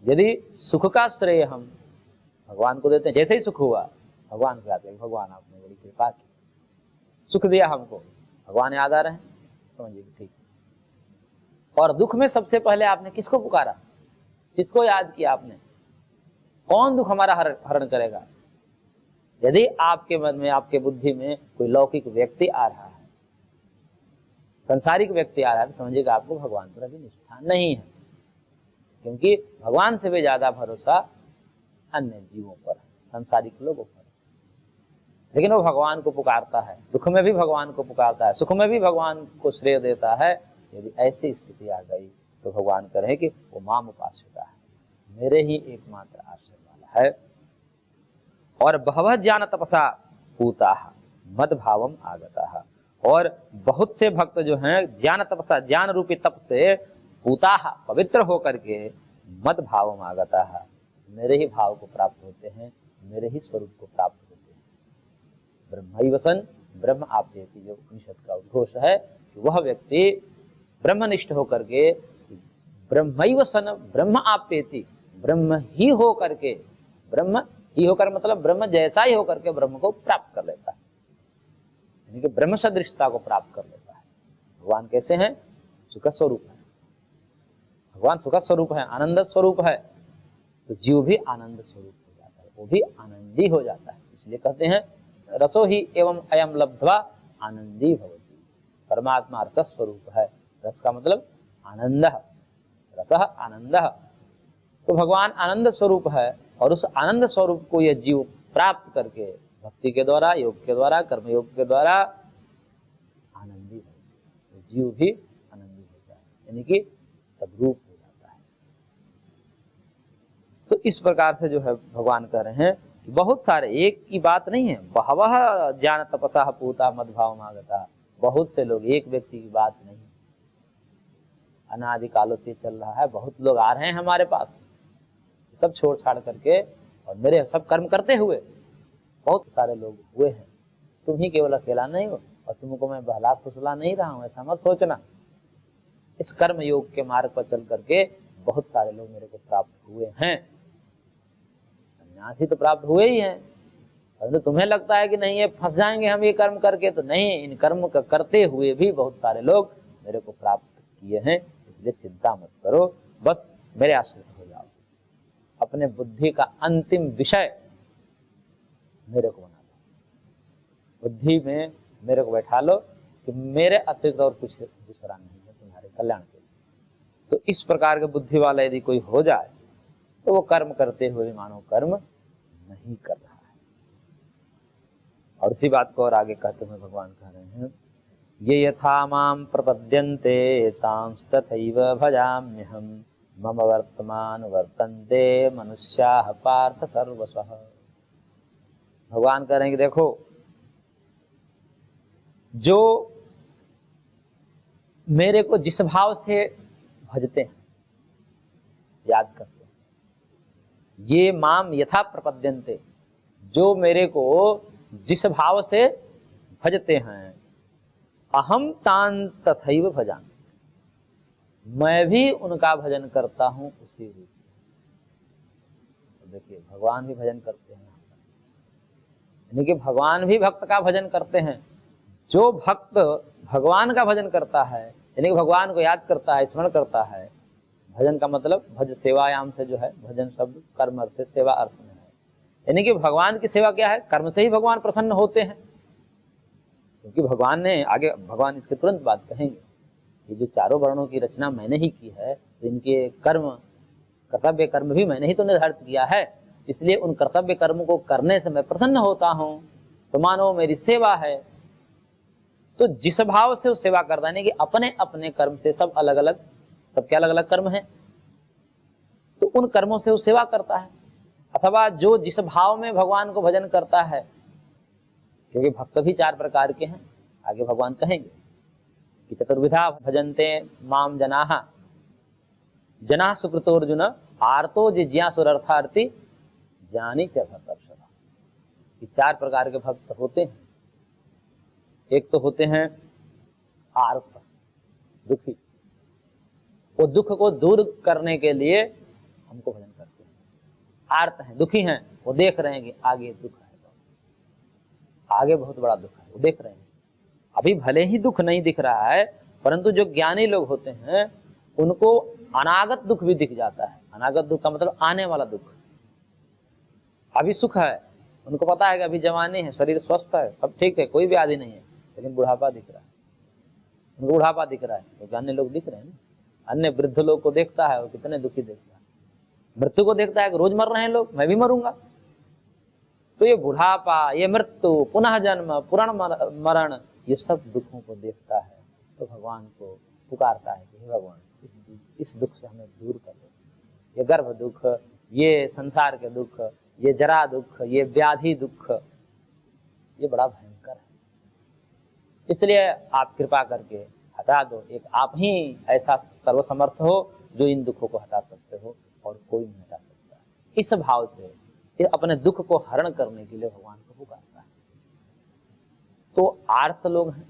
यदि सुख का श्रेय हम भगवान को देते हैं, जैसे ही सुख हुआ भगवान को याद करें, भगवान आपने बड़ी कृपा की, सुख दिया हमको, भगवान याद आ रहे हैं, समझिए ठीक। और दुख में सबसे पहले आपने किसको पुकारा, किसको याद किया आपने? कौन दुख हमारा हरण करेगा? यदि आपके मन में, आपके बुद्धि में कोई लौकिक व्यक्ति आ रहा है, संसारिक व्यक्ति आ रहा है, तो समझिएगा आपको भगवान पर अभी निष्ठा नहीं है, क्योंकि भगवान से भी ज्यादा भरोसा अन्य जीवों पर, संसारिक लोगों पर। लेकिन वो भगवान को पुकारता है, दुख में भी भगवान को पुकारता है, सुख में भी भगवान को श्रेय देता है। यदि ऐसी स्थिति आ गई तो भगवान कहें कि वो माम उपास्यता है, मेरे ही एकमात्र आश्रय वाला है। और बहवः ज्ञान तपसा पूताः मद भावम आगताः, और बहुत से भक्त जो हैं ज्ञान तपसा, ज्ञान रूपी तप से पूताः पवित्र होकर के मद भावम आगताः, मेरे ही भाव को प्राप्त होते हैं, मेरे ही स्वरूप को प्राप्त होते हैं। ब्रह्मैवसन ब्रह्म आप्येति, जो उपनिषद का उद्घोष है कि वह व्यक्ति ब्रह्मनिष्ठ होकर के ब्रह्मैवसन ब्रह्म आप्येति, ब्रह्म ही हो करके, ब्रह्म ही होकर मतलब ब्रह्म जैसा ही होकर के ब्रह्म को प्राप्त कर लेता है, यानी कि ब्रह्म सदृशता को प्राप्त कर लेता है। भगवान कैसे हैं? सुख स्वरूप है, भगवान सुख स्वरूप है, आनंद स्वरूप है, तो जीव भी आनंद स्वरूप हो जाता है, वो भी आनंदी हो जाता है। इसलिए कहते हैं रसो ही एवं अयम लब्ध्वा आनंदी भवति, परमात्मा रस स्वरूप है, रस का मतलब आनंद, रसः आनंद, तो भगवान आनंद स्वरूप है, और उस आनंद स्वरूप को यह जीव प्राप्त करके भक्ति के द्वारा, योग के द्वारा, कर्मयोग के द्वारा आनंदी है, तो जीव भी आनंदी होता है, यानी कि तद्रूप हो जाता है। तो इस प्रकार से जो है भगवान कह रहे हैं कि बहुत सारे, एक की बात नहीं है, बहवः ज्ञान तपसा पूता मद्भावम आगता, बहुत से लोग, एक व्यक्ति की बात नहीं, अनादि कालों से चल रहा है, बहुत लोग आ रहे हैं हमारे पास, सब छोड़ छाड़ करके और मेरे सब कर्म करते हुए बहुत सारे लोग हुए हैं। तुम ही केवल अकेला नहीं हो, और तुमको मैं बहला फुसला नहीं रहा हूं, ऐसा मत सोचना। इस कर्म योग के मार्ग पर चल करके बहुत सारे लोग मेरे को प्राप्त हुए हैं, सन्यासी तो प्राप्त हुए ही हैं, परंतु तुम्हें लगता है कि नहीं ये फंस जाएंगे हम ये कर्म करके, तो नहीं, इन कर्म का करते हुए भी बहुत सारे लोग मेरे को प्राप्त किए हैं। इसलिए चिंता मत करो, बस मेरे आश्रित हो जाओ, अपने बुद्धि का अंतिम विषय मेरे को बना लो, बुद्धि में मेरे को बैठा लो कि मेरे अतिरिक्त और कुछ दूसरा नहीं है तुम्हारे कल्याण के लिए। तो इस प्रकार के बुद्धि वाला यदि कोई हो जाए तो वो कर्म करते हुए मानो कर्म नहीं कर रहा है। और इसी बात को और आगे कहते हुए भगवान कह रहे हैं, ये यथा माम प्रपद्यन्ते तांस तथैव भजाम्यहम् मम वर्तमान वर्तन्ते मनुष्याः पार्थ सर्वशः। भगवान कह रहे हैं कि देखो, जो मेरे को जिस भाव से भजते हैं, याद करते हैं, ये माम यथा प्रपद्यन्ते, जो मेरे को जिस भाव से भजते हैं, अहम तान तथैव भजामि, मैं भी उनका भजन करता हूं उसी रूप में। तो देखिए भगवान भी भजन करते हैं, यानी कि भगवान भी भक्त का भजन करते हैं। जो भक्त भगवान का भजन करता है, यानी कि भगवान को याद करता है, स्मरण करता है, भजन का मतलब भज सेवायाम से जो है, भजन शब्द कर्म अर्थ सेवा अर्थ में है, यानी कि भगवान की सेवा क्या है, कर्म से ही भगवान प्रसन्न होते हैं। क्योंकि भगवान ने आगे, भगवान इसके तुरंत बाद कहेंगे, ये जो चारों वर्णों की रचना मैंने ही की है, तो इनके कर्म, कर्तव्य कर्म भी मैंने ही तो निर्धारित किया है, इसलिए उन कर्तव्य कर्म को करने से मैं प्रसन्न होता हूं, तो मानो मेरी सेवा है। तो जिस भाव से वो सेवा करता है, कि अपने अपने कर्म से, सब अलग अलग, सबके अलग अलग कर्म हैं, तो उन कर्मों से वो सेवा करता है। अथवा जो जिस भाव में भगवान को भजन करता है, क्योंकि भक्त भी चार प्रकार के हैं, आगे भगवान कहेंगे कि चतुर्विधा भजन्ते माम जनाः, जनाः सुकृतोर्जुन आर्तो जिज्ञासुरर्थार्थी ज्ञानी च भक्तर्षभा। ये चार प्रकार के भक्त होते हैं। एक तो होते हैं आर्त, दुखी, वो दुख को दूर करने के लिए हमको भजन करना आर्त हैं, दुखी हैं, वो देख रहे हैं कि आगे दुख है, आगे बहुत बड़ा दुख है, वो देख रहे हैं। अभी भले ही दुख नहीं दिख रहा है, परंतु जो ज्ञानी लोग होते हैं उनको अनागत दुख भी दिख जाता है। अनागत दुख का मतलब आने वाला दुख। अभी सुख है, उनको पता है कि अभी जवानी है, शरीर स्वस्थ है, सब ठीक है, कोई व्याधि नहीं है, लेकिन बुढ़ापा दिख रहा है, उनको बुढ़ापा दिख रहा है। तो ज्ञानी लोग दिख रहे हैं ना। अन्य वृद्ध लोग को देखता है, वो कितने दुखी देखता है। मृत्यु को देखता है कि रोज मर रहे हैं लोग, मैं भी मरूंगा। तो ये बुढ़ापा, ये मृत्यु, पुनः जन्म, पुनः मरण, ये सब दुखों को देखता है, तो भगवान को पुकारता है कि हे भगवान, इस दुख से हमें दूर कर दो। ये गर्भ दुख, ये संसार के दुख, ये जरा दुख, ये व्याधि दुख, ये बड़ा भयंकर है। इसलिए आप कृपा करके हटा दो। एक आप ही ऐसा सर्वसमर्थ हो जो इन दुखों को हटा सकते हो, और कोई नहीं हटा सकता। इस भाव से अपने दुख को हरण करने के लिए भगवान को पुकारता है। तो आर्त लोग हैं,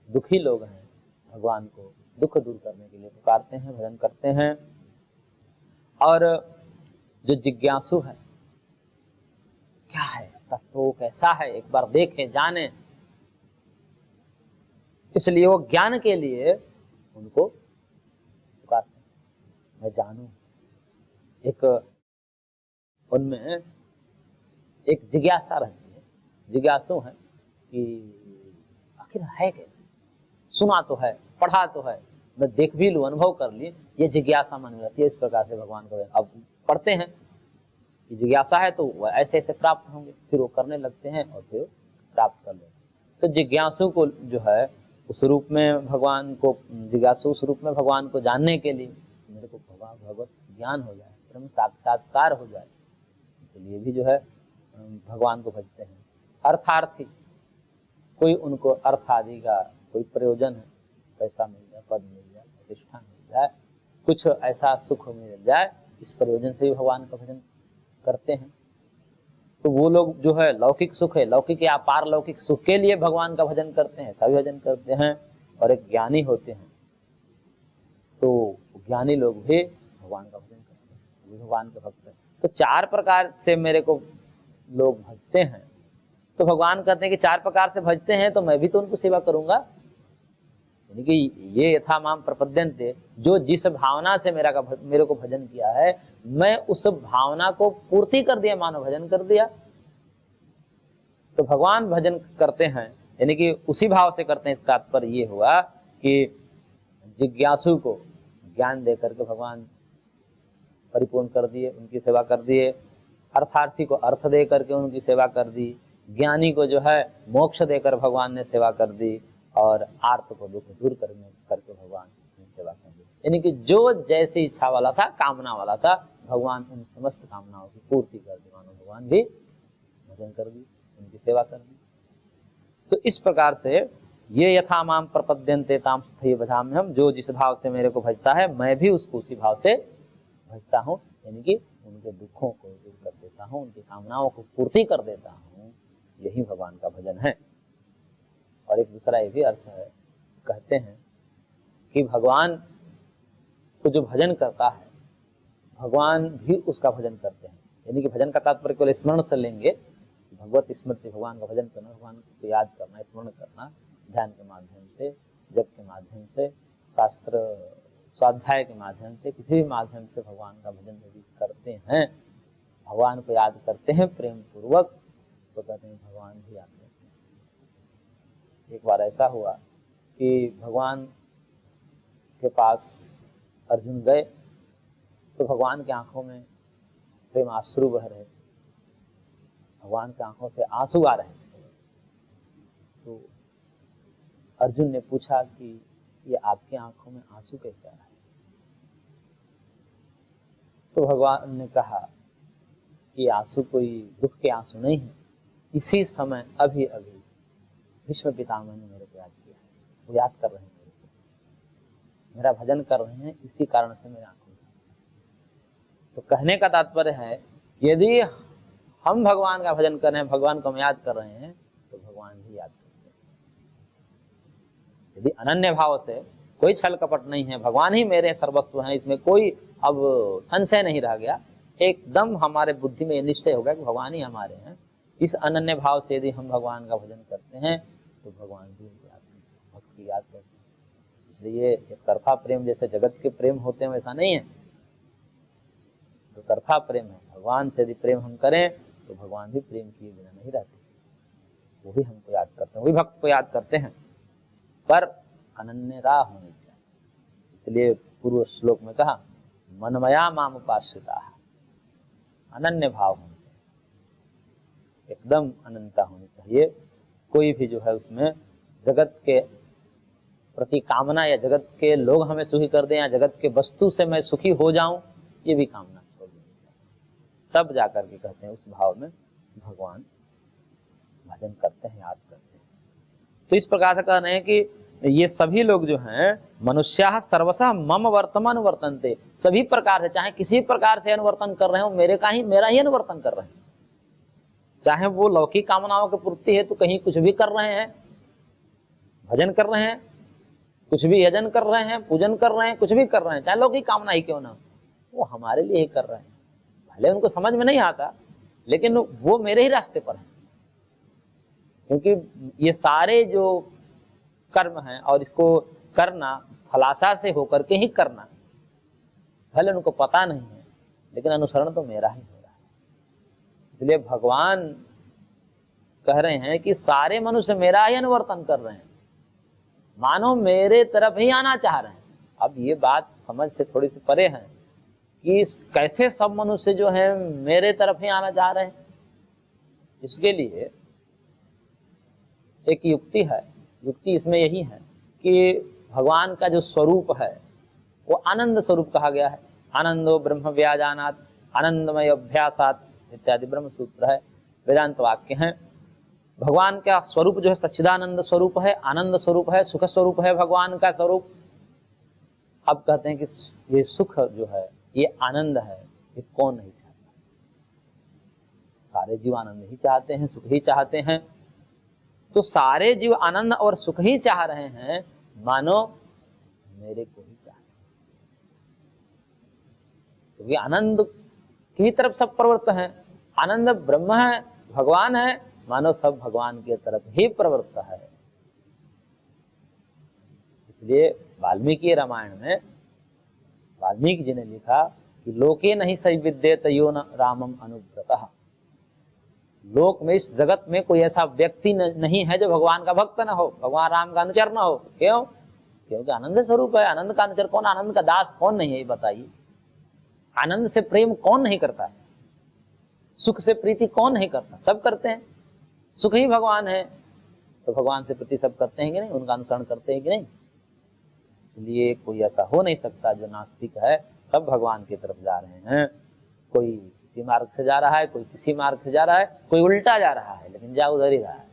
दुखी लोग हैं, भगवान को दुख दूर करने के लिए पुकारते हैं, भजन करते हैं। और जो जिज्ञासु है, क्या है तत्व, कैसा है, एक बार देखें, जाने, इसलिए वो ज्ञान के लिए उनको पुकारते हैं, मैं जानूं। एक उनमें एक जिज्ञासा रहती है, जिज्ञासु है कि आखिर है कैसे, सुना तो है, पढ़ा तो है, मैं देख भी लूं, अनुभव कर ली, ये जिज्ञासा मन में रहती है। इस प्रकार से भगवान को अब पढ़ते हैं, ये जिज्ञासा है तो वह ऐसे ऐसे प्राप्त होंगे, फिर वो करने लगते हैं और फिर प्राप्त कर लेते हैं। तो जिज्ञासु को जो है उस रूप में भगवान को, जिज्ञासु उस रूप में भगवान को जानने के लिए मेरे को भगवत ज्ञान हो जाए, ब्रह्म साक्षात्कार हो जाए, इसलिए भी जो है भगवान को भजते हैं। अर्थार्थी, कोई उनको अर्थ आदि का कोई प्रयोजन है, पैसा मिल जाए, पद मिल जाए, प्रतिष्ठा मिल जाए, कुछ ऐसा सुख मिल जाए, इस प्रयोजन से भी भगवान का भजन करते हैं। तो वो लोग जो है लौकिक सुख है, लौकिक या पारलौकिक सुख के लिए भगवान का भजन करते हैं, सभी भजन करते हैं। और एक ज्ञानी होते हैं, तो ज्ञानी लोग भी भगवान का भजन करते हैं, वो भगवान के भक्त हैं। तो चार प्रकार से मेरे को लोग भजते हैं। तो भगवान कहते हैं कि चार प्रकार से भजते हैं तो मैं भी तो उनको सेवा करूंगा। यानी कि ये यथा माम प्रपद्यन्ते, जो जिस भावना से मेरे को भजन किया है, मैं उस भावना को पूर्ति कर दिया, मानो भजन कर दिया। तो भगवान भजन करते हैं, यानी कि उसी भाव से करते हैं। तात्पर्य ये हुआ कि जिज्ञासु को ज्ञान देकर के भगवान परिपूर्ण कर दिए, उनकी सेवा कर दिए। अर्थार्थी को अर्थ दे करके उनकी सेवा कर दी। ज्ञानी को जो है मोक्ष देकर भगवान ने सेवा कर दी, और आर्त को दुख दूर करके भगवान ने सेवा कर दी। यानी कि जो जैसी इच्छा वाला था, कामना वाला था, भगवान उन समस्त कामनाओं की पूर्ति कर दी, मानो भगवान भी भजन कर दी, उनकी सेवा कर दी। तो इस प्रकार से ये यथा माम प्रपद्यन्ते ताम तथैव भजाम्यहम्, जो जिस भाव से मेरे को भजता है, मैं भी उसको उसी भाव से भजता हूँ। यानी कि उनके दुखों को दूर कर देता हूँ, उनकी कामनाओं को पूर्ति कर देता हूँ। यही भगवान का भजन है। और एक दूसरा ये भी अर्थ है, कहते हैं कि भगवान को जो भजन करता है, भगवान भी उसका भजन करते हैं। यानी कि भजन का तात्पर्य केवल स्मरण से लेंगे, भगवत स्मृति, भगवान का भजन करना, भगवान को याद करना, स्मरण करना, ध्यान के माध्यम से, जप के माध्यम से, शास्त्र स्वाध्याय के माध्यम से, किसी भी माध्यम से भगवान का भजन यदि करते हैं, भगवान को याद करते हैं प्रेम पूर्वक, तो कहते हैं भगवान भी याद करते हैं। एक बार ऐसा हुआ कि भगवान के पास अर्जुन गए, तो भगवान की आंखों में प्रेम आंसू बह रहे थे, भगवान की आंखों से आंसू आ रहे थे। तो अर्जुन ने पूछा कि ये आपकी आंखों में आंसू कैसे आ रहा है? तो भगवान ने कहा कि आंसू कोई दुख के आंसू नहीं है, इसी समय अभी अभी भीष्म पितामह ने मेरे को याद किया है, वो याद कर रहे हैं मेरे को, मेरा भजन कर रहे हैं, इसी कारण से मेरे आंखों में। तो कहने का तात्पर्य है, यदि हम भगवान का भजन कर रहे हैं, भगवान को हम याद कर रहे हैं, तो भगवान भी याद करते हैं। यदि अनन्य भाव से, कोई छल कपट नहीं है, भगवान ही मेरे सर्वस्व हैं, इसमें कोई अब संशय नहीं रह गया, एकदम हमारे बुद्धि में निश्चय होगा कि भगवान ही हमारे हैं, इस अनन्य भाव से यदि हम भगवान का भजन करते हैं तो भगवान भी हमको याद करते हैं, भक्ति याद करते हैं। इसलिए एक तरफा प्रेम जैसे जगत के प्रेम होते हैं वैसा नहीं है, तो तरफा प्रेम है। भगवान से यदि प्रेम हम करें तो भगवान भी प्रेम किए बिना नहीं रहते, वो भी हमको याद करते हैं, वो भी भक्त को याद करते हैं, पर अनन्यता होनी चाहिए। इसलिए पूर्व श्लोक में कहा मनमया माम उपाश्रिता, अनन्य भाव होना चाहिए, एकदम अनंतता होनी चाहिए। कोई भी जो है उसमें जगत के प्रति कामना या जगत के लोग हमें सुखी कर दें या जगत के वस्तु से मैं सुखी हो जाऊं, ये भी कामना छोड़ देनी चाहिए। तब जाकर के कहते हैं उस भाव में भगवान भजन करते हैं, याद करते हैं। तो इस प्रकार से कह रहे हैं कि ये सभी लोग जो हैं मनुष्या सर्वशः मम वर्तमान वर्तनते, सभी प्रकार से चाहे किसी प्रकार से अनुवर्तन कर रहे हो मेरा ही अनुवर्तन कर रहे हैं। चाहे वो लौकिक कामनाओं की पूर्ति है तो कहीं कुछ भी कर रहे हैं, भजन कर रहे हैं, कुछ भी यजन कर रहे हैं, पूजन कर रहे हैं, कुछ भी कर रहे हैं, चाहे लौकिक कामना ही क्यों ना, वो हमारे लिए ही कर रहे हैं। भले उनको समझ में नहीं आता लेकिन वो मेरे ही रास्ते पर है, क्योंकि ये सारे जो कर्म हैं और इसको करना खलासा से होकर के ही करना, भले उनको पता नहीं है लेकिन अनुसरण तो मेरा ही हो रहा है। इसलिए भगवान कह रहे हैं कि सारे मनुष्य मेरा ही अनुवर्तन कर रहे हैं, मानो मेरे तरफ ही आना चाह रहे हैं। अब ये बात समझ से थोड़ी सी परे है कि कैसे सब मनुष्य जो है मेरे तरफ ही आना चाह रहे हैं। इसके लिए एक युक्ति है, युक्ति इसमें यही है कि भगवान का जो स्वरूप है वो आनंद स्वरूप कहा गया है। आनंदो ब्रह्म व्याजानात् आनंदमय अभ्यासात् इत्यादि ब्रह्म सूत्र है, वेदांत वाक्य हैं। भगवान का स्वरूप जो है सच्चिदानंद स्वरूप है, आनंद स्वरूप है, सुख स्वरूप है भगवान का स्वरूप। अब कहते हैं कि ये सुख जो है, ये आनंद है, ये कौन नहीं चाहता? सारे जीव आनंद ही चाहते हैं, सुख ही चाहते हैं। तो सारे जीव आनंद और सुख ही चाह रहे हैं, मानो मेरे को ही चाहते हैं, क्योंकि आनंद की तरफ सब प्रवृत्त है। आनंद ब्रह्म है, भगवान है, मानो सब भगवान की तरफ ही प्रवृत्त है। इसलिए वाल्मीकि रामायण में वाल्मीकि जी ने लिखा कि लोके नहीं सही विद्येत यो न रामम अनुव्रतः, लोक में इस जगत में कोई ऐसा व्यक्ति नहीं है जो भगवान का भक्त न हो, भगवान राम का अनुचर न हो। क्यों? क्योंकि आनंद स्वरूप है। आनंद का अनुचर कौन, आनंद का दास कौन नहीं है, ये बताइए। आनंद से प्रेम कौन नहीं करता है? सुख से प्रीति कौन नहीं करता? सब करते हैं। सुख ही भगवान है, तो भगवान से प्रीति सब करते हैं कि नहीं, उनका अनुसरण करते हैं कि नहीं। इसलिए कोई ऐसा हो नहीं सकता जो नास्तिक है, सब भगवान की तरफ जा रहे हैं। कोई किसी मार्ग से जा रहा है, कोई किसी मार्ग से जा रहा है, कोई उल्टा जा रहा है, लेकिन जा उधर ही रहा है,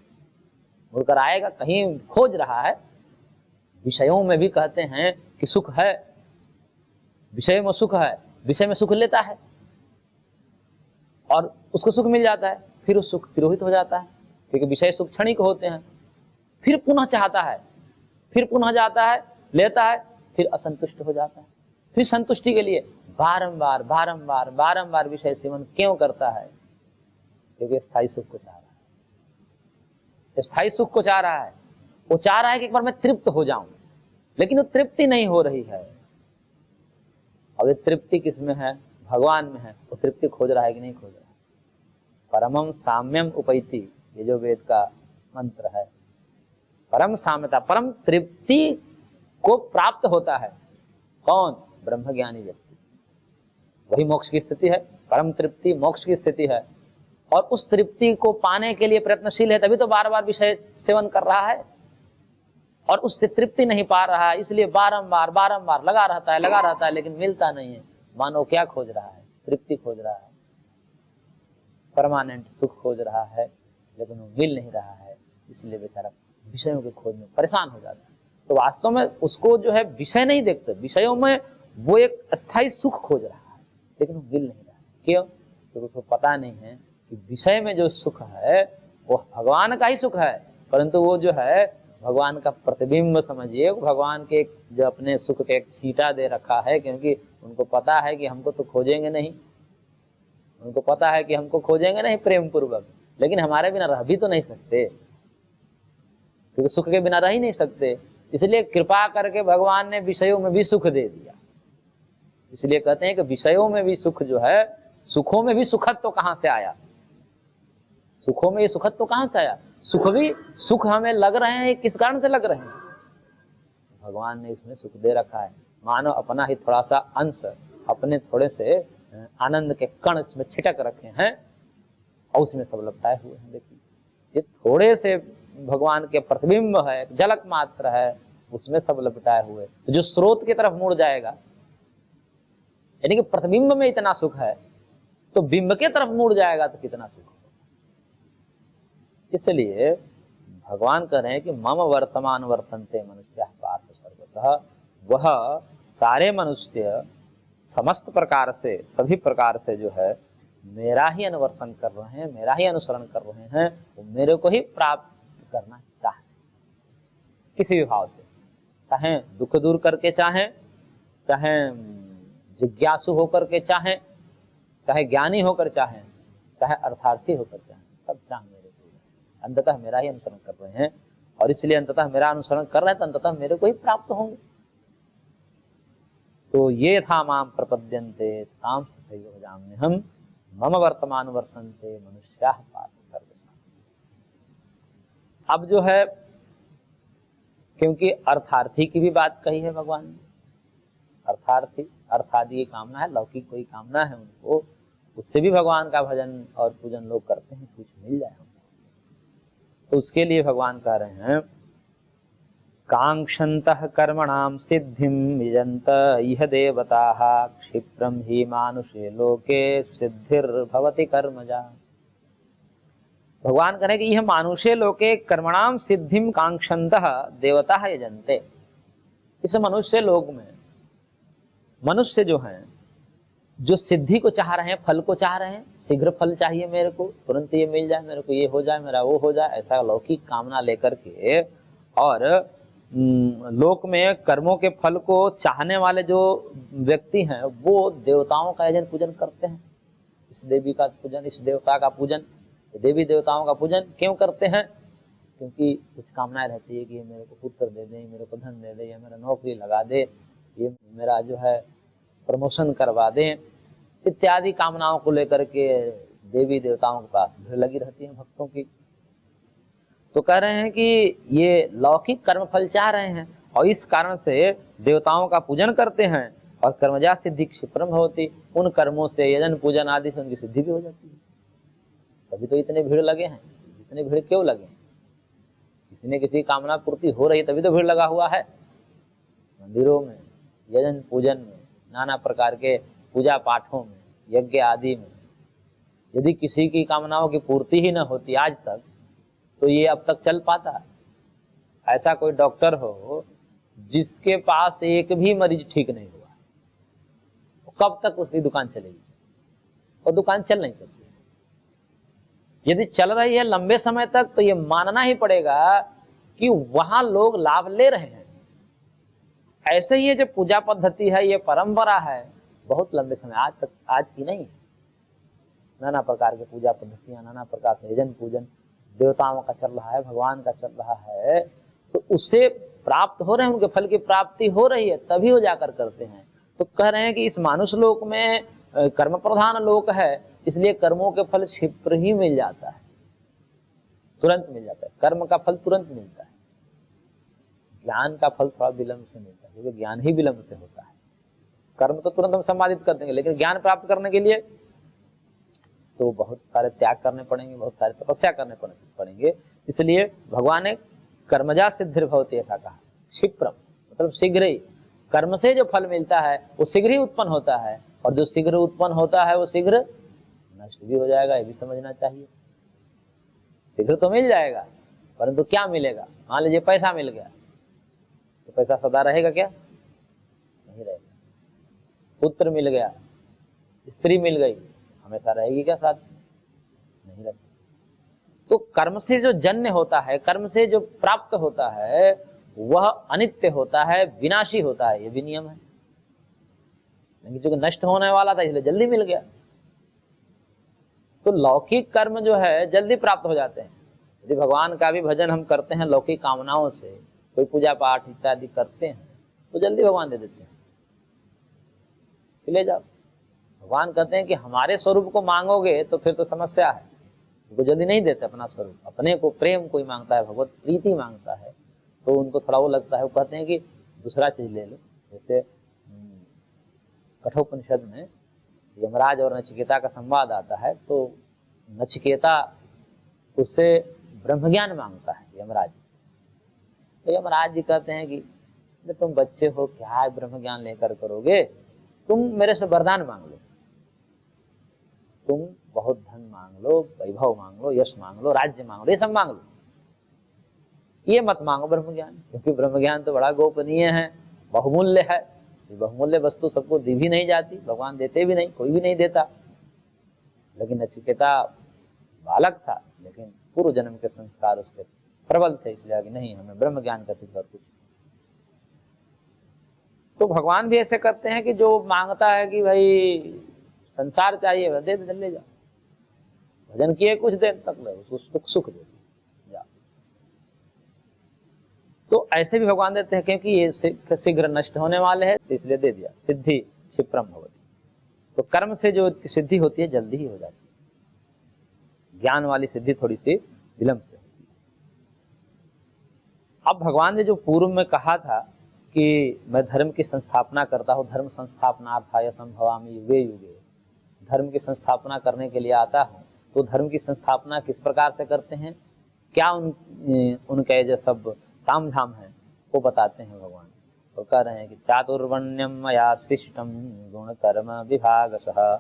मुड़कर आएगा, कहीं खोज रहा है। विषयों में भी कहते हैं कि सुख है, विषय में सुख है, विषय में सुख लेता है और उसको सुख मिल जाता है, फिर उस सुख तिरोहित हो जाता है, क्योंकि विषय सुख क्षणिक होते हैं। फिर पुनः चाहता है, फिर पुनः जाता है, लेता है, फिर असंतुष्ट हो जाता है, फिर संतुष्टि के लिए बारंबार बारंबार बारंबार विषय सेवन क्यों करता है? क्योंकि स्थायी सुख को चाह रहा है, स्थायी सुख को चाह रहा है। वो चाह रहा है कि एक बार मैं तृप्त हो जाऊं, लेकिन वो तृप्ति नहीं हो रही है। अब ये तृप्ति किसमें है? भगवान में है। वो तृप्ति खोज रहा है कि नहीं खोज रहा है? परमम साम्यम उपैति, ये जो वेद का मंत्र है, परम साम्यता, परम तृप्ति को प्राप्त होता है कौन? ब्रह्मज्ञानी व्यक्ति। वही मोक्ष की स्थिति है, परम तृप्ति मोक्ष की स्थिति है। और उस तृप्ति को पाने के लिए प्रयत्नशील है, तभी तो बार बार विषय सेवन कर रहा है और उससे तृप्ति नहीं पा रहा है, इसलिए बारंबार बारंबार लगा रहता है, लेकिन मिलता नहीं है। मानो क्या खोज रहा है? तृप्ति खोज रहा है, परमानेंट सुख खोज रहा है, लेकिन वो मिल नहीं रहा है, इसलिए बेचारा विषयों की खोज में परेशान हो जाता है। तो वास्तव में उसको जो है विषय नहीं देखते, विषयों में वो एक अस्थायी सुख खोज रहा है, लेकिन वो मिल नहीं रहा है। क्यों? क्योंकि उसको पता नहीं है कि विषय में जो सुख है वो भगवान का ही सुख है, परंतु वो जो है भगवान का प्रतिबिंब समझिए, भगवान के जो अपने सुख के एक छींटा दे रखा है, क्योंकि उनको पता है कि हमको तो खोजेंगे नहीं, उनको पता है कि हमको खोजेंगे नहीं प्रेम पूर्वक, लेकिन हमारे बिना रह भी तो नहीं सकते, क्योंकि सुख के बिना रह ही नहीं सकते। इसलिए कृपा करके भगवान ने विषयों में भी सुख दे दिया। इसलिए कहते हैं कि विषयों में भी सुख जो है, सुखों में भी सुखद तो कहां से आया, सुखों में ये सुखद तो कहां से आया। सुख भी सुख हमें लग रहे हैं, किस कारण से लग रहे हैं, भगवान ने इसमें सुख दे रखा है। मानो अपना ही थोड़ा सा अंश, अपने थोड़े से आनंद के कण इसमें छिटक रखे हैं और उसमें सब लपटाए हुए हैं। देखिए ये थोड़े से भगवान के प्रतिबिंब है, झलक मात्र है, उसमें सब लपटाए हुए। तो जो स्रोत की तरफ मुड़ जाएगा, यानी कि प्रतिबिंब में इतना सुख है, तो बिंब के तरफ मुड़ जाएगा तो कितना सुख होगा। इसलिए भगवान कह रहे हैं कि मम वर्तमान वर्तन्ते मनुष्य पार्थ सर्वशः, वह सारे मनुष्य समस्त प्रकार से, सभी प्रकार से जो है मेरा ही अनुवर्तन कर रहे हैं, मेरा ही अनुसरण कर रहे हैं, वो मेरे को ही प्राप्त करना चाहते, किसी भी भाव से, चाहे दुख दूर करके चाहे जिज्ञासु होकर के चाहे ज्ञानी होकर चाहे अर्थार्थी होकर चाहे, सब चाह मेरे को, अंततः मेरा ही अनुसरण कर रहे हैं। और इसलिए अंततः मेरा अनुसरण कर रहे हैं तो अंततः मेरे को ही प्राप्त होंगे। तो ये था माम प्रपद्यन्ते ताम तथैव भजाम्यहम् मम वर्तमान वर्तन्ते मनुष्याः पार्थ सर्वशः। अब जो है, क्योंकि अर्थार्थी की भी बात कही है भगवान ने, अर्थार्थी अर्थादि की कामना है, लौकिक कोई कामना है उनको, उससे भी भगवान का भजन और पूजन लोग करते हैं, कुछ मिल जाए हमको। तो उसके लिए भगवान कह रहे हैं कांक्षन्तः कर्मणां सिद्धिं यजन्त इह देवताः क्षिप्रं हि मानुषे लोके सिद्धिर्भवति कर्मजा। भगवान कह रहे हैं कि यह मानुषे लोके कर्मणां सिद्धिं कांक्षन्तः देवताः यजन्ते। इस मनुष्य लोक में मनुष्य जो हैं, जो सिद्धि को चाह रहे हैं, फल को चाह रहे हैं, शीघ्र फल चाहिए मेरे को, तुरंत ये मिल जाए, मेरे को ये हो जाए, मेरा वो हो जाए, ऐसा लौकिक कामना लेकर के, और लोक में कर्मों के फल को चाहने वाले जो व्यक्ति हैं वो देवताओं का यजन पूजन करते हैं। इस देवी का पूजन, इस देवता का पूजन, देवी देवताओं का पूजन क्यों करते हैं? क्योंकि कुछ कामनाएं रहती है कि ये मेरे को पुत्र दे दे, मेरे को धन दे दे, या मेरा नौकरी लगा दे, ये मेरा जो है प्रमोशन करवा दें, इत्यादि कामनाओं को लेकर के देवी देवताओं के पास भीड़ लगी रहती है भक्तों की। तो कह रहे हैं कि ये लौकिक कर्म फल चाह रहे हैं और इस कारण से देवताओं का पूजन करते हैं, और कर्मजा सिद्धि क्षिप्रम होती, उन कर्मों से यजन पूजन आदि से उनकी सिद्धि भी हो जाती है। तभी तो इतने भीड़ लगे हैं। इतने भीड़ क्यों लगे? किसी ने किसी कामना पूर्ति हो रही है तभी तो भीड़ लगा हुआ है। मंदिरों में, यजन पूजन में, नाना प्रकार के पूजा पाठों में, यज्ञ आदि में, यदि किसी की कामनाओं की पूर्ति ही न होती आज तक, तो ये अब तक चल पाता? ऐसा कोई डॉक्टर हो जिसके पास एक भी मरीज ठीक नहीं हुआ, कब तक उसकी दुकान चलेगी? और दुकान चल नहीं सकती। यदि चल रही है लंबे समय तक तो ये मानना ही पड़ेगा कि वहां लोग लाभ ले रहे हैं। ऐसे ही ये जो पूजा पद्धति है, ये परंपरा है, बहुत लंबे समय, आज तक, आज की नहीं है। नाना प्रकार की पूजा पद्धतियां, नाना प्रकार से यजन पूजन देवताओं का चल रहा है, भगवान का चल रहा है, तो उससे प्राप्त हो रहे हैं, उनके फल की प्राप्ति हो रही है, तभी वो जाकर करते हैं। तो कह रहे हैं कि इस मानुष लोक में कर्म प्रधान लोक है, इसलिए कर्मों के फल क्षिप्र ही मिल जाता है, तुरंत मिल जाता है। कर्म का फल तुरंत मिलता है, ज्ञान का फल थोड़ा विलंब से मिलता है, क्योंकि ज्ञान ही विलंब से होता है। कर्म तो तुरंत हम संपादित कर देंगे, लेकिन ज्ञान प्राप्त करने के लिए तो बहुत सारे त्याग करने पड़ेंगे, बहुत सारे तपस्या करने पड़ेंगे। इसलिए भगवान ने कर्मजा सिद्धिर्भवति ऐसा कहा। क्षिप्रम मतलब शीघ्र ही, कर्म से जो फल मिलता है वो शीघ्र ही उत्पन्न होता है, और जो शीघ्र उत्पन्न होता है वो शीघ्र नष्ट भी हो जाएगा, ये भी समझना चाहिए। शीघ्र तो मिल जाएगा, परंतु क्या मिलेगा? मान लीजिए पैसा मिल गया, तो पैसा सदा रहेगा क्या? नहीं रहेगा। पुत्र मिल गया, स्त्री मिल गई, हमेशा रहेगी क्या साथ? नहीं रहेगी। तो कर्म से जो जन्य होता है, कर्म से जो प्राप्त होता है, वह अनित्य होता है, विनाशी होता है, ये भी नियम है। लेकिन जो नष्ट होने वाला था इसलिए जल्दी मिल गया। तो लौकिक कर्म जो है जल्दी प्राप्त हो जाते हैं। यदि भगवान का भी भजन हम करते हैं लौकिक कामनाओं से, कोई पूजा पाठ इत्यादि करते हैं, तो जल्दी भगवान दे देते हैं, ले जाओ। भगवान कहते हैं कि हमारे स्वरूप को मांगोगे तो फिर तो समस्या है, वो जल्दी नहीं देते अपना स्वरूप। अपने को प्रेम कोई मांगता है, भगवत प्रीति मांगता है, तो उनको थोड़ा वो लगता है, वो कहते हैं कि दूसरा चीज ले लो। जैसे कठोपनिषद में यमराज और नचिकेता का संवाद आता है, तो नचिकेता उससे ब्रह्म ज्ञान मांगता है यमराज। तो यमराज जी कहते हैं कि तुम बच्चे हो, क्या है ब्रह्म ज्ञान लेकर करोगे, तुम मेरे से वरदान मांग लो, तुम बहुत धन मांग लो, वैभव मांग लो, यश मांग लो, राज्य मांग लो, ये सब मांग लो, ये मत मांगो ब्रह्म ज्ञान, क्योंकि ब्रह्म ज्ञान तो बड़ा गोपनीय है, बहुमूल्य है। ये बहुमूल्य वस्तु सबको दी भी नहीं जाती, भगवान देते भी नहीं, कोई भी नहीं देता। लेकिन नचिकेता बालक था, लेकिन पूर्व जन्म के संस्कार उसके प्रबल थे, इसलिए कि नहीं, हमें ब्रह्म ज्ञान का और कुछ। तो भगवान भी ऐसे करते हैं कि जो मांगता है कि भाई संसार चाहिए, वह दे ले जाओ, भजन किए कुछ देर तक ले, उसको सुख दे जाओ। तो ऐसे भी भगवान देते हैं, क्योंकि ये शीघ्र नष्ट होने वाले हैं, तो इसलिए दे दिया। सिद्धि क्षिप्रम भवति, तो कर्म से जो सिद्धि होती है जल्दी ही हो जाती है, ज्ञान वाली सिद्धि थोड़ी सी विलंब से होती है। अब भगवान ने जो पूर्व में कहा था कि मैं धर्म की संस्थापना करता हूँ, धर्म संस्थापनार्थाय संभवामि युगे युगे, धर्म की संस्थापना करने के लिए आता हूँ, तो धर्म की संस्थापना किस प्रकार से करते हैं, क्या उनके जो सब ताम झाम है वो बताते हैं भगवान। तो कह रहे हैं कि चातुर्वर्ण्यम मया सृष्टम गुण कर्म विभागशः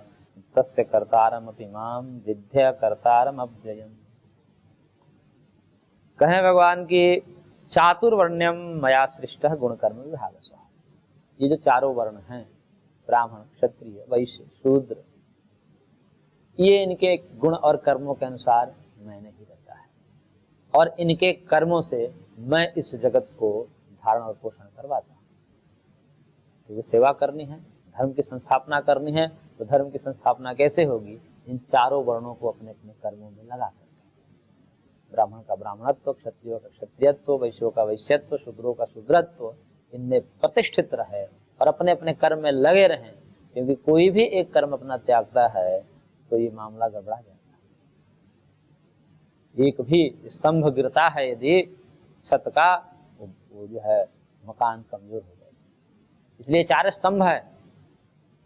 तस्य कर्तारमपि माम विद्या कर्तारम अव्ययम्। कहे भगवान की चातुर्वर्ण्यम मया सृष्टः गुण कर्म विभागशः, ये जो चारों वर्ण हैं, ब्राह्मण क्षत्रिय वैश्य शूद्र, ये इनके गुण और कर्मों के अनुसार मैंने ही रचा है, और इनके कर्मों से मैं इस जगत को धारण और पोषण करवाता हूँ। तो ये सेवा करनी है, धर्म की संस्थापना करनी है, तो धर्म की संस्थापना कैसे होगी, इन चारों वर्णों को अपने अपने कर्मों में लगा कर। ब्राह्मण का ब्राह्मणत्व, क्षत्रियों का क्षत्रियत्व, वैश्यों का वैश्यत्व, शूद्रों का शूद्रत्व, इनमें प्रतिष्ठित रहे और अपने अपने कर्म में लगे रहें, क्योंकि कोई भी एक कर्म अपना त्यागता है तो ये मामला गड़बड़ा जाता है। एक भी स्तंभ गिरता है यदि छत का, वो जो है मकान कमजोर हो जाए। इसलिए चार स्तंभ है,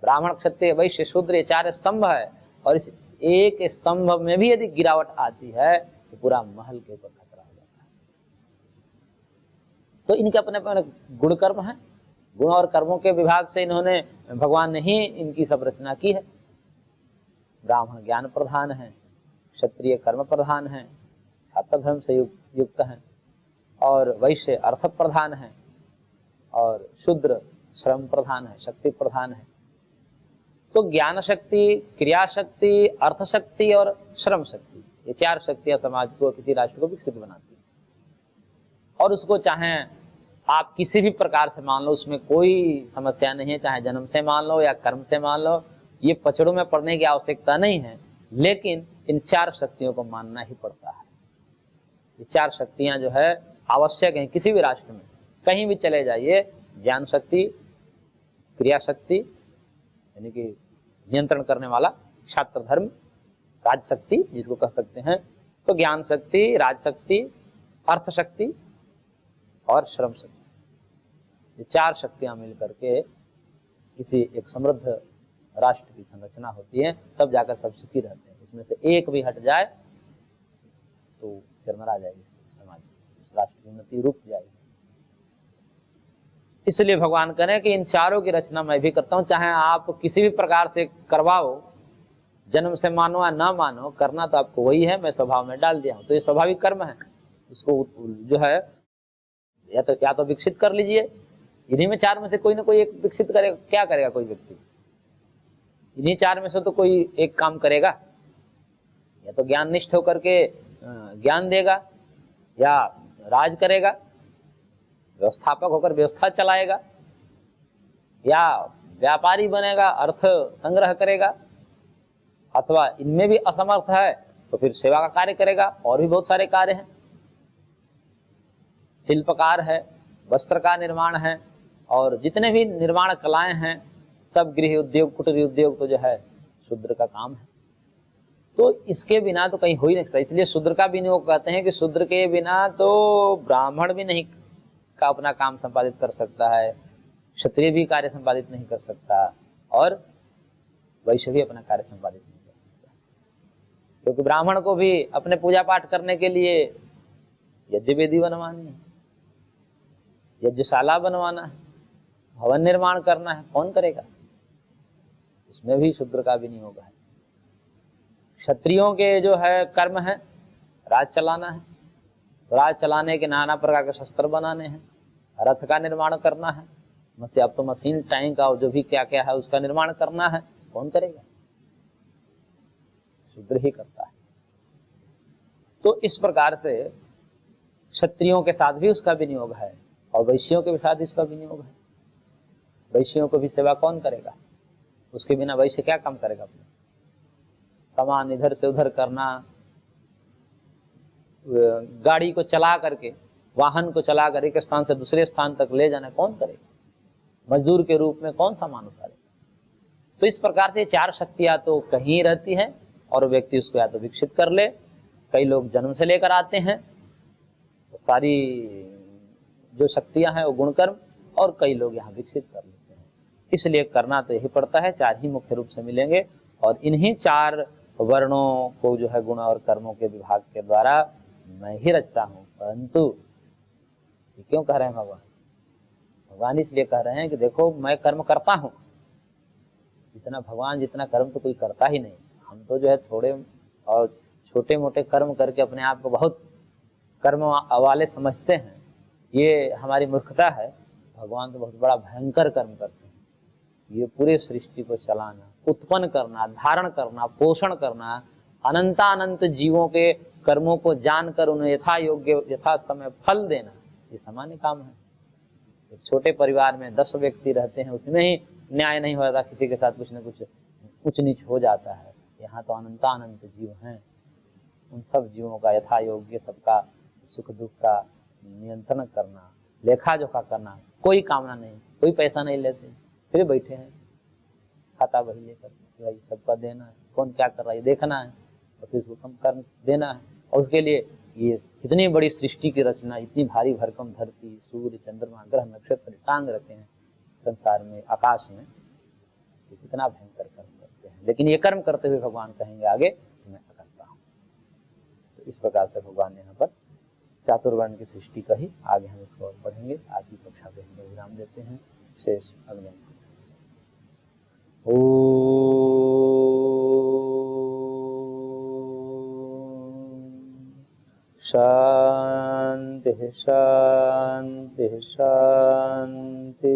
ब्राह्मण क्षत्रिय वैश्य शूद्र, ये चार स्तंभ है, और इस एक स्तंभ में भी यदि गिरावट आती है तो पूरा महल के ऊपर खतरा हो जाता है। तो इनके अपने अपने गुण कर्म है, गुण और कर्मों के विभाग से इन्होंने, भगवान ने ही इनकी सब रचना की है। ब्राह्मण ज्ञान प्रधान है, क्षत्रिय कर्म प्रधान है, छात्र धर्म से युक्त है, और वैश्य अर्थ प्रधान है, और शूद्र श्रम प्रधान है, शक्ति प्रधान है। तो ज्ञान शक्ति, क्रिया शक्ति, अर्थ शक्ति और श्रम शक्ति, ये चार शक्तियां समाज को, किसी राष्ट्र को विकसित बनाती है। और उसको चाहे आप किसी भी प्रकार से मान लो, उसमें कोई समस्या नहीं है, चाहे जन्म से मान लो या कर्म से मान लो, ये पचड़ों में पड़ने की आवश्यकता नहीं है, लेकिन इन चार शक्तियों को मानना ही पड़ता है। ये चार शक्तियां जो है आवश्यक हैं किसी भी राष्ट्र में, कहीं भी चले जाइए। ज्ञान शक्ति, क्रिया शक्ति यानी कि नियंत्रण करने वाला छात्र धर्म, राज शक्ति जिसको कह सकते हैं, तो ज्ञान शक्ति, राज शक्ति, अर्थ शक्ति और श्रम शक्ति, ये चार शक्तियां मिलकर के किसी एक समृद्ध राष्ट्र की संरचना होती है, तब जाकर सब सुखी रहते हैं। इसमें से एक भी हट जाए तो चरमरा जाएगी समाज, उस राष्ट्र की उन्नति रुक जाएगी। इसलिए भगवान करें कि इन चारों की रचना मैं भी करता हूं, चाहे आप किसी भी प्रकार से करवाओ, जन्म से मानो या ना मानो, करना तो आपको वही है, मैं स्वभाव में डाल दिया हूं। तो ये स्वाभाविक कर्म है, उसको जो है या तो विकसित कर लीजिए, इन्हीं में चार में से कोई ना कोई एक विकसित करेगा। क्या करेगा कोई व्यक्ति, इन्हीं चार में से तो कोई एक काम करेगा, या तो ज्ञान निष्ठ होकर के ज्ञान देगा, या राज करेगा, व्यवस्थापक होकर व्यवस्था चलाएगा, या व्यापारी बनेगा, अर्थ संग्रह करेगा, अथवा इनमें भी असमर्थ है तो फिर सेवा का कार्य करेगा। और भी बहुत सारे कार्य हैं, शिल्पकार है, वस्त्र का निर्माण है, और जितने भी निर्माण कलाएं हैं सब, गृह उद्योग, कुटीर उद्योग, तो जो है शूद्र का काम है। तो इसके बिना तो कहीं हो ही नहीं सकता। इसलिए शूद्र का विनियोग कहते हैं कि शूद्र के बिना तो ब्राह्मण भी नहीं का अपना काम संपादित कर सकता है, क्षत्रिय भी कार्य संपादित नहीं कर सकता, और वैश्य भी अपना कार्य संपादित नहीं कर सकता। क्योंकि ब्राह्मण को भी अपने पूजा पाठ करने के लिए यज्ञ वेदी बनवानी है, यज्ञशाला बनवाना है, भवन निर्माण करना है, कौन करेगा? उसमें भी शूद्र का विनियोग है। क्षत्रियों के जो है कर्म है राज चलाना है, तो राज चलाने के नाना प्रकार के शस्त्र बनाने हैं, रथ का निर्माण करना है, अब तो मशीन, टैंक और जो भी क्या क्या है उसका निर्माण करना है, कौन करेगा? शूद्र ही करता है। तो इस प्रकार से क्षत्रियों के साथ भी उसका विनियोग है और वैश्यों के साथ इसका विनियोग है। वैश्यों को भी सेवा कौन करेगा? उसके बिना वैश्य क्या काम करेगा? अपने सामान इधर से उधर करना, गाड़ी को चला करके, वाहन को चला कर एक स्थान से दूसरे स्थान तक ले जाना कौन करेगा? मजदूर के रूप में कौन सामान उतारेगा? तो इस प्रकार से चार शक्तियां तो कहीं रहती है और व्यक्ति उसको या तो विकसित कर ले, कई लोग जन्म से लेकर आते हैं तो सारी जो शक्तियां हैं वो गुणकर्म, और कई लोग यहाँ विकसित कर लेते हैं। इसलिए करना तो यही पड़ता है, चार ही मुख्य रूप से मिलेंगे और इन्हीं चार वर्णों को जो है गुण और कर्मों के विभाग के द्वारा मैं ही रचता हूँ। परंतु ये क्यों कह रहे हैं भगवान? भगवान इसलिए कह रहे हैं कि देखो मैं कर्म करता हूँ, जितना भगवान जितना कर्म तो कोई करता ही नहीं। हम तो जो है थोड़े और छोटे मोटे कर्म करके अपने आप को बहुत कर्म वाले समझते हैं, ये हमारी मूर्खता है। भगवान तो बहुत बड़ा भयंकर कर्म करते हैं। ये पूरे सृष्टि को चलाना, उत्पन्न करना, धारण करना, पोषण करना, अनंतानंत जीवों के कर्मों को जानकर उन्हें यथा योग्य यथा समय फल देना, ये सामान्य काम है। एक छोटे परिवार में 10 व्यक्ति रहते हैं, उसमें ही न्याय नहीं होता, किसी के साथ कुछ न कुछ ऊंच नीच हो जाता है। यहाँ तो अनंतानंत जीव हैं, उन सब जीवों का यथा योग्य सबका सुख दुख का नियंत्रण करना, लेखा जोखा करना, कोई कामना नहीं, कोई पैसा नहीं लेते, फिर बैठे हैं खाता वही लेकर, भाई सबका देना है, कौन क्या कर रहा है देखना है और फिर उसको कम कर देना है। और उसके लिए ये कितनी बड़ी सृष्टि की रचना, इतनी भारी भरकम धरती, सूर्य, चंद्रमा, ग्रह, नक्षत्र टांग रखे हैं संसार में, आकाश में, ये कितना भयंकर कर्म करते हैं। लेकिन ये कर्म करते हुए भगवान कहेंगे आगे मैं करता हूँ। तो इस प्रकार से भगवान ने यहाँ पर चातुर्वर्ण की सृष्टि कही। आगे हम इसको और पढ़ेंगे। आज की कक्षा को हम विराम देते हैं। शेष अगले शांति शांति शांति।